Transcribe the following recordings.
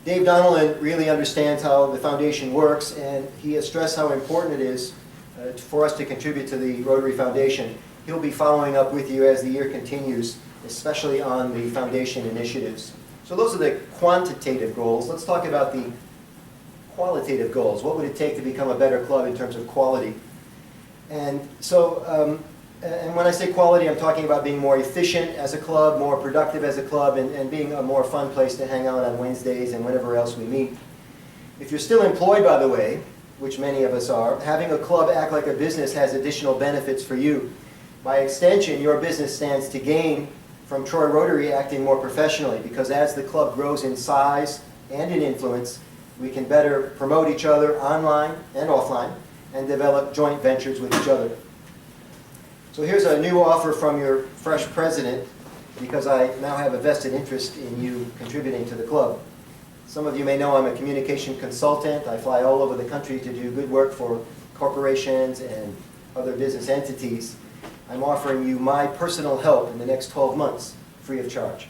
Dave Donnellan really understands how the foundation works, and he has stressed how important it is for us to contribute to the Rotary Foundation. He'll be following up with you as the year continues, especially on the foundation initiatives. So those are the quantitative goals. Let's talk about the qualitative goals. What would it take to become a better club in terms of quality? And so, and when I say quality, I'm talking about being more efficient as a club, more productive as a club, and being a more fun place to hang out on Wednesdays and whenever else we meet. If you're still employed, by the way, which many of us are, having a club act like a business has additional benefits for you. By extension, your business stands to gain from Troy Rotary acting more professionally, because as the club grows in size and in influence, we can better promote each other online and offline and develop joint ventures with each other. So here's a new offer from your fresh president, because I now have a vested interest in you contributing to the club. Some of you may know I'm a communication consultant. I fly all over the country to do good work for corporations and other business entities. I'm offering you my personal help in the next 12 months, free of charge.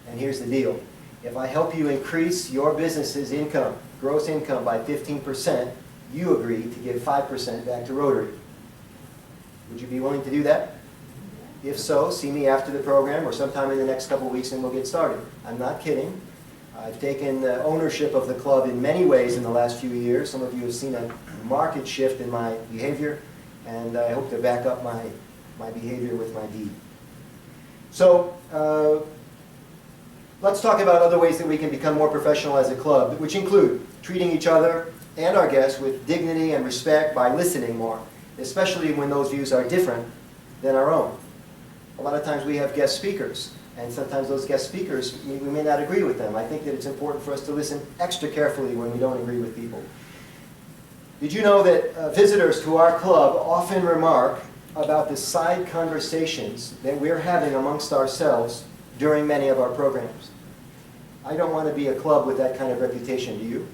And here's the deal. If I help you increase your business's income, gross income, by 15%, you agree to give 5% back to Rotary. Would you be willing to do that? If so, see me after the program or sometime in the next couple of weeks and we'll get started. I'm not kidding. I've taken ownership of the club in many ways in the last few years. Some of you have seen a marked shift in my behavior, and I hope to back up my behavior with my deed. So let's talk about other ways that we can become more professional as a club, which include treating each other and our guests with dignity and respect by listening more, especially when those views are different than our own. A lot of times we have guest speakers, and sometimes those guest speakers, we may not agree with them. I think that it's important for us to listen extra carefully when we don't agree with people. Did you know that visitors to our club often remark about the side conversations that we're having amongst ourselves during many of our programs? I don't want to be a club with that kind of reputation, do you?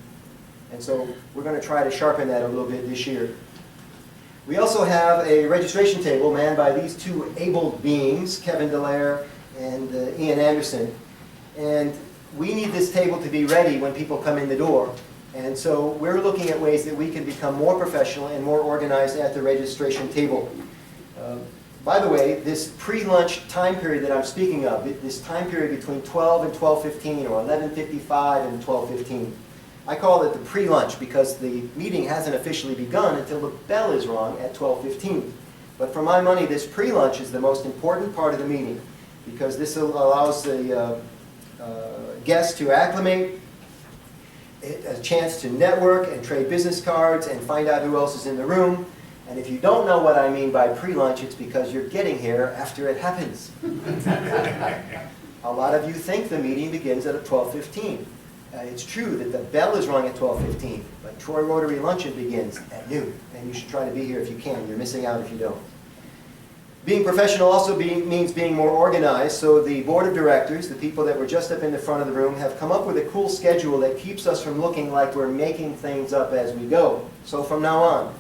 And so we're going to try to sharpen that a little bit this year. We also have a registration table manned by these two able beings, Kevin Dallaire and Ian Anderson. And we need this table to be ready when people come in the door. And so we're looking at ways that we can become more professional and more organized at the registration table. By the way, this pre-lunch time period that I'm speaking of, this time period between 12 and 12:15 or 11:55 and 12:15, I call it the pre-lunch because the meeting hasn't officially begun until the bell is rung at 12:15. But for my money, this pre-lunch is the most important part of the meeting because this allows the guests to acclimate, a chance to network and trade business cards and find out who else is in the room. And if you don't know what I mean by pre-lunch, it's because you're getting here after it happens. A lot of you think the meeting begins at 12:15. It's true that the bell is rung at 12:15, but Troy Rotary Luncheon begins at noon, and you should try to be here if you can. You're missing out if you don't. Being professional also means being more organized, so the board of directors, the people that were just up in the front of the room, have come up with a cool schedule that keeps us from looking like we're making things up as we go. So from now on,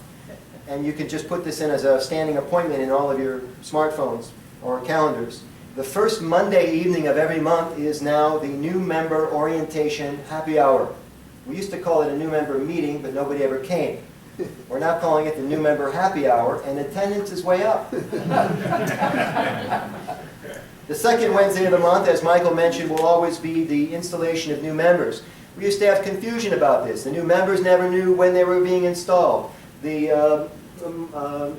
and you can just put this in as a standing appointment in all of your smartphones or calendars. The first Monday evening of every month is now the new member orientation happy hour. We used to call it a new member meeting, but nobody ever came. We're now calling it the new member happy hour, and attendance is way up. The second Wednesday of the month, as Michael mentioned, will always be the installation of new members. We used to have confusion about this. The new members never knew when they were being installed. Ian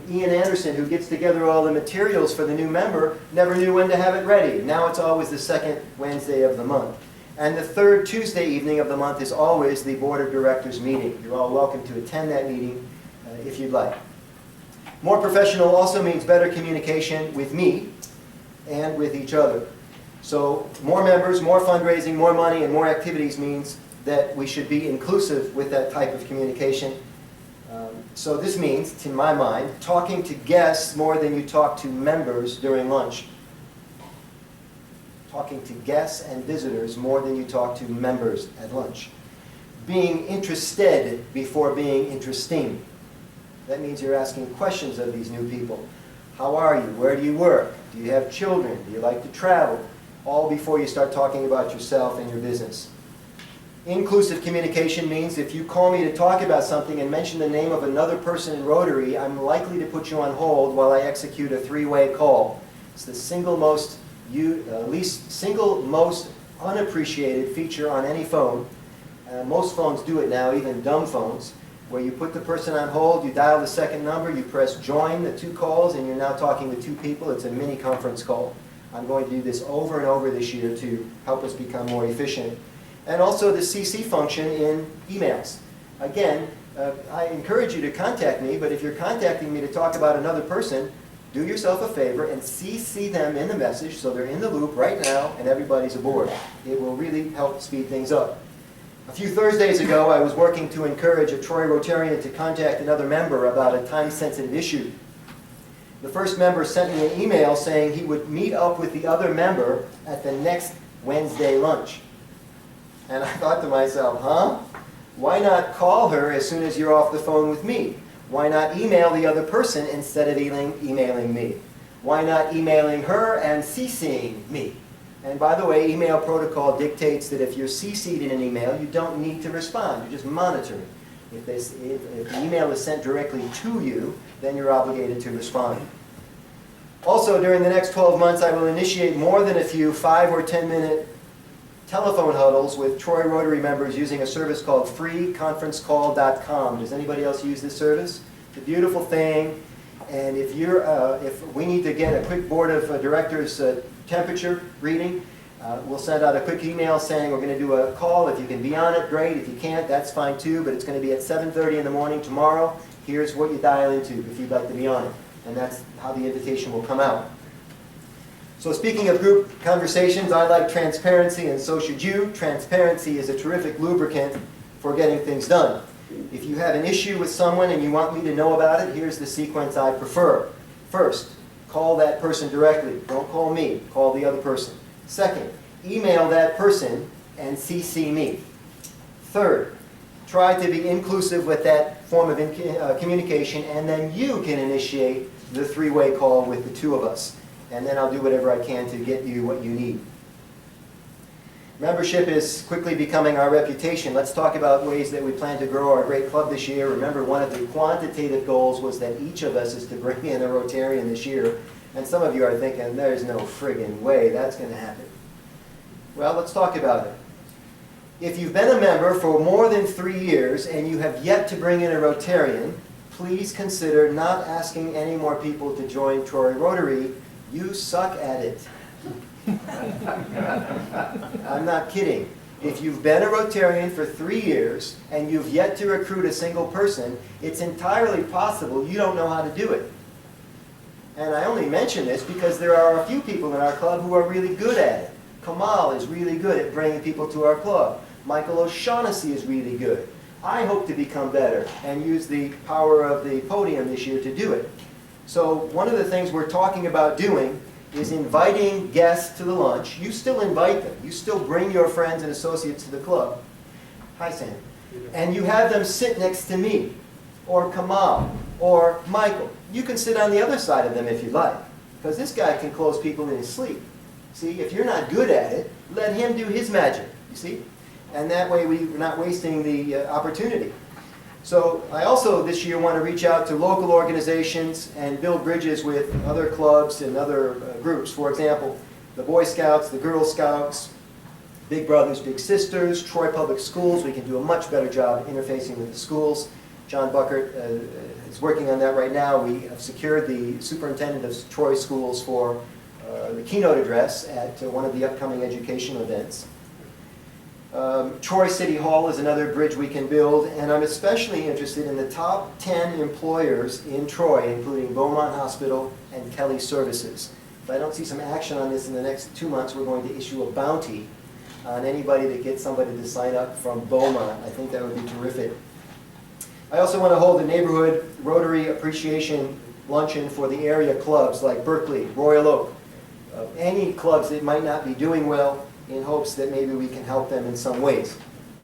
Anderson, who gets together all the materials for the new member, never knew when to have it ready. Now it's always the second Wednesday of the month. And the third Tuesday evening of the month is always the Board of Directors meeting. You're all welcome to attend that meeting if you'd like. More professional also means better communication with me and with each other. So more members, more fundraising, more money, and more activities means that we should be inclusive with that type of communication. So this means, to my mind, talking to guests more than you talk to members during lunch. Talking to guests and visitors more than you talk to members at lunch. Being interested before being interesting. That means you're asking questions of these new people. How are you? Where do you work? Do you have children? Do you like to travel? All before you start talking about yourself and your business. Inclusive communication means if you call me to talk about something and mention the name of another person in Rotary, I'm likely to put you on hold while I execute a three-way call. It's the single most unappreciated feature on any phone. Most phones do it now, even dumb phones, where you put the person on hold, you dial the second number, you press join the two calls, and you're now talking with two people. It's a mini conference call. I'm going to do this over and over this year to help us become more efficient. And also the CC function in emails. Again, I encourage you to contact me, but if you're contacting me to talk about another person, do yourself a favor and CC them in the message so they're in the loop right now and everybody's aboard. It will really help speed things up. A few Thursdays ago, I was working to encourage a Troy Rotarian to contact another member about a time-sensitive issue. The first member sent me an email saying he would meet up with the other member at the next Wednesday lunch. And I thought to myself, why not call her as soon as you're off the phone with me? Why not email the other person instead of emailing me? Why not emailing her and CCing me? And by the way, email protocol dictates that if you're CC'd in an email, you don't need to respond. You're just monitoring. If the email is sent directly to you, then you're obligated to respond. Also, during the next 12 months, I will initiate more than a few 5 or 10-minute telephone huddles with Troy Rotary members using a service called freeconferencecall.com. Does anybody else use this service? It's a beautiful thing. And if we need to get a quick board of directors temperature reading, we'll send out a quick email saying we're going to do a call. If you can be on it, great. If you can't, that's fine too. But it's going to be at 7:30 in the morning tomorrow. Here's what you dial into if you'd like to be on it. And that's how the invitation will come out. So speaking of group conversations, I like transparency, and so should you. Transparency is a terrific lubricant for getting things done. If you have an issue with someone and you want me to know about it, here's the sequence I prefer. First, call that person directly. Don't call me. Call the other person. Second, email that person and CC me. Third, try to be inclusive with that form of communication, and then you can initiate the three-way call with the two of us. And then I'll do whatever I can to get you what you need. Membership is quickly becoming our reputation. Let's talk about ways that we plan to grow our great club this year. Remember, one of the quantitative goals was that each of us is to bring in a Rotarian this year. And some of you are thinking, there's no friggin' way that's going to happen. Well, let's talk about it. If you've been a member for more than 3 years and you have yet to bring in a Rotarian, please consider not asking any more people to join Troy Rotary. You suck at it. I'm not kidding. If you've been a Rotarian for 3 years and you've yet to recruit a single person, it's entirely possible you don't know how to do it. And I only mention this because there are a few people in our club who are really good at it. Kamal is really good at bringing people to our club. Michael O'Shaughnessy is really good. I hope to become better and use the power of the podium this year to do it. So one of the things we're talking about doing is inviting guests to the lunch. You still invite them. You still bring your friends and associates to the club. Hi, Sam. And you have them sit next to me, or Kamal, or Michael. You can sit on the other side of them if you like, because this guy can close people in his sleep. See, if you're not good at it, let him do his magic, you see? And that way we're not wasting the opportunity. So I also this year want to reach out to local organizations and build bridges with other clubs and other groups. For example, the Boy Scouts, the Girl Scouts, Big Brothers, Big Sisters, Troy Public Schools. We can do a much better job interfacing with the schools. John Buckert is working on that right now. We have secured the superintendent of Troy schools for the keynote address at one of the upcoming educational events. Troy City Hall is another bridge we can build, and I'm especially interested in the top 10 employers in Troy, including Beaumont Hospital and Kelly Services. If I don't see some action on this in the next 2 months, we're going to issue a bounty on anybody that gets somebody to sign up from Beaumont. I think that would be terrific. I also want to hold a neighborhood Rotary Appreciation Luncheon for the area clubs like Berkeley, Royal Oak, any clubs that might not be doing well, in hopes that maybe we can help them in some ways.